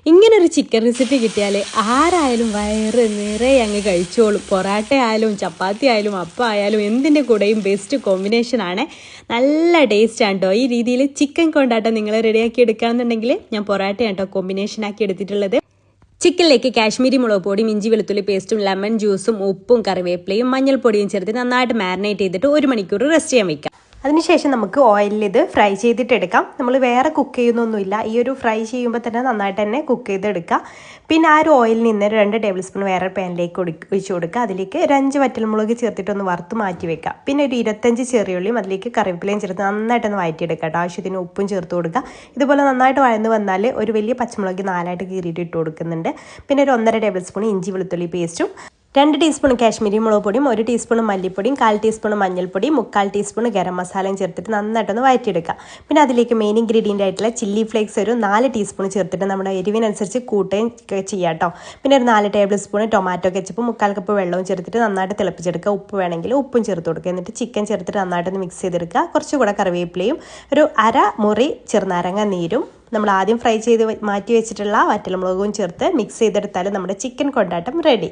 ഇങ്ങനൊരു chicken recipe കിട്ടിയാൽ ആരായാലും വയറ് നിറയെ അങ്ങ് കഴിച്ചോളും. പൊറാട്ട ആയാലും ചപ്പാത്തി ആയാലും അപ്പം ആയാലും എന്തിൻ്റെ കൂടെയും ബെസ്റ്റ് കോമ്പിനേഷനാണ്. നല്ല ടേസ്റ്റാണ് കേട്ടോ. ഈ രീതിയിൽ ചിക്കൻ കൊണ്ടാട്ടം നിങ്ങൾ റെഡിയാക്കി എടുക്കുകയാണെന്നുണ്ടെങ്കിൽ ഞാൻ പൊറാട്ടയാണ് കേട്ടോ കോമ്പിനേഷനാക്കി എടുത്തിട്ടുള്ളത്. ചിക്കനിലേക്ക് കാശ്മീരി മുളക് പൊടിയും ഇഞ്ചി വെളുത്തുള്ളി പേസ്റ്റും ലെമൺ ജ്യൂസും ഉപ്പും കറിവേപ്പിലയും മഞ്ഞൾപ്പൊടിയും ചേർത്ത് നന്നായിട്ട് മാരിനേറ്റ് ചെയ്തിട്ട് 1 മണിക്കൂർ റെസ്റ്റ് ചെയ്യാൻ വയ്ക്കാം. അതിനുശേഷം നമുക്ക് ഓയിലിൽ ഇത് ഫ്രൈ ചെയ്തിട്ടെടുക്കാം. നമ്മൾ വേറെ കുക്ക് ചെയ്യുന്നൊന്നുമില്ല. ഈ ഒരു ഫ്രൈ ചെയ്യുമ്പോൾ തന്നെ നന്നായിട്ട് തന്നെ കുക്ക് ചെയ്തെടുക്കുക. പിന്നെ ആ ഒരു ഓയിലിൽ നിന്ന് 2 ടേബിൾ സ്പൂൺ വേറെ പാനിലേക്ക് ഒഴിച്ചു കൊടുക്കുക. അതിലേക്ക് ഒരു 5 വറ്റൽമുളക് ചേർത്തിട്ടൊന്ന് വറുത്ത് മാറ്റി വെക്കുക. പിന്നെ ഒരു 25 ചെറിയുള്ളിയും അതിലേക്ക് കറിവേപ്പിലയും ചേർത്ത് നന്നായിട്ടൊന്ന് വഴറ്റിയെടുക്കുക കേട്ടോ. ആവശ്യത്തിന് ഉപ്പും ചേർത്ത് കൊടുക്കുക. ഇതുപോലെ നന്നായിട്ട് വഴന്ന് വന്നാൽ ഒരു വലിയ പച്ചമുളക് 4ആയിട്ട് കീറിയിട്ട് ഇട്ട് കൊടുക്കുന്നുണ്ട്. പിന്നെ ഒരു 1.5 ടേബിൾ സ്പൂൺ ഇഞ്ചി വെളുത്തുള്ളി പേസ്റ്റും 2 ടീസ്പൂൺ കാശ്മീരി മുളക് പൊടിയും 1 ടീസ്പൂൺ മല്ലിപ്പൊടിയും 1/4 ടീസ്പൂൺ മഞ്ഞൾപ്പൊടിയും 3/4 ടീസ്പൂൺ ഗരം മസാലയും ചേർത്തിട്ട് നന്നായിട്ടൊന്ന് വഴറ്റിയെടുക്കുക. പിന്നെ അതിലേക്ക് മെയിൻ ഇൻഗ്രീഡിയൻ്റ് ആയിട്ടുള്ള ചില്ലി ഫ്ലേക്സ് ഒരു 4 ടീസ്പൂൺ ചേർത്തിട്ട് നമ്മുടെ എരിവിനനുസരിച്ച് കൂട്ടുകയും ചെയ്യാം കേട്ടോ. പിന്നെ ഒരു 4 ടേബിൾ സ്പൂൺ ടൊമാറ്റോ കെച്ചപ്പും 3/4 കപ്പ് വെള്ളവും ചേർത്തിട്ട് നന്നായിട്ട് തിളപ്പിച്ചെടുക്കുക. ഉപ്പ് വേണമെങ്കിൽ ഉപ്പും ചേർത്ത് കൊടുക്കുക. എന്നിട്ട് ചിക്കൻ ചേർത്തിട്ട് നന്നായിട്ടൊന്ന് മിക്സ് ചെയ്തെടുക്കുക. കുറച്ചുകൂടെ കറിവേപ്പിലയും ഒരു 1/2 മുറി ചെറുനാരങ്ങ നീരും നമ്മൾ ആദ്യം ഫ്രൈ ചെയ്ത് മാറ്റി വെച്ചിട്ടുള്ള വറ്റൽമുളകും ചേർത്ത് മിക്സ് ചെയ്തെടുത്താൽ നമ്മുടെ ചിക്കൻ കൊണ്ടാട്ടം റെഡി.